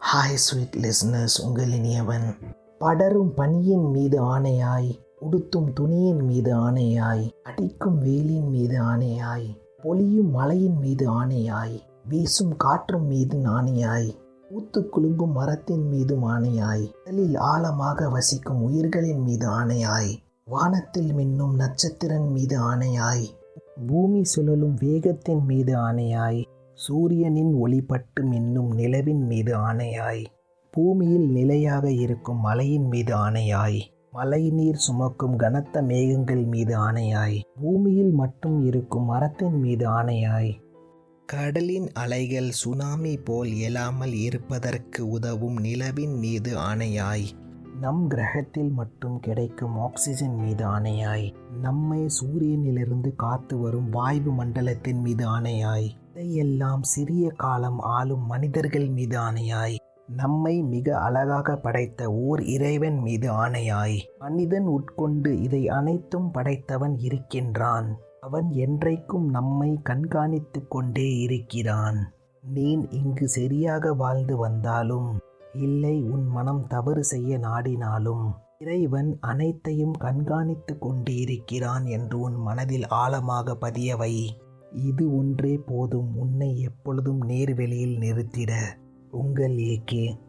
Hi sweet listeners, உங்கள் இனியவன். படரும் பனியின் மீது ஆணையாய், உடுத்தும் துணியின் மீது ஆணையாய், அடிக்கும் வெயிலின் மீது ஆணையாய், பொழியும் மலையின் மீது ஆணையாய், வீசும் காற்றும் மீது ஆணையாய், பூத்து குலுங்கும் மரத்தின் மீது ஆணையாய், கடலில் ஆழமாக வசிக்கும் உயிர்களின் மீது ஆணையாய், வானத்தில் மின்னும் நட்சத்திரன் மீது ஆணையாய், பூமி சுழலும் வேகத்தின் மீது ஆணையாய், சூரியனின் ஒளிபட்டு மின்னும் நிலவின் மீது ஆணையாய், பூமியில் நிலையாக இருக்கும் மலையின் மீது ஆணையாய், மழை நீர் சுமக்கும் கனத்த மேகங்கள் மீது ஆணையாய், பூமியில் மட்டும் இருக்கும் மரத்தின் மீது ஆணையாய், கடலின் அலைகள் சுனாமி போல் எழாமல் இருப்பதற்கு உதவும் நிலவின் மீது ஆணையாய், நம் கிரகத்தில் மட்டும் கிடைக்கும் ஆக்சிஜன் மீது ஆணையாய், நம்மை சூரியனிலிருந்து காத்து வரும் வாயு மண்டலத்தின் மீது ஆணையாய், இதையெல்லாம் சிறிய காலம் ஆளும் மனிதர்கள் மீது ஆணையாய், நம்மை மிக அழகாக படைத்த ஓர் இறைவன் மீது ஆணையாய், மனிதன் உட்கொண்டு இதை அனைத்தும் படைத்தவன் இருக்கின்றான். அவன் என்றைக்கும் நம்மை கண்காணித்து கொண்டே இருக்கிறான். நீ இங்கு சரியாக வாழ்ந்து வந்தாலும் இல்லை உன் மனம் தவறு செய்ய நாடினாலும் இறைவன் அனைத்தையும் கண்காணித்து கொண்டு இருக்கிறான் என்று உன் மனதில் ஆழமாக பதியவை. இது ஒன்றே போதும் உன்னை எப்பொழுதும் நேர்வெளியில் நிறுத்திட. உங்கள் ஏகே.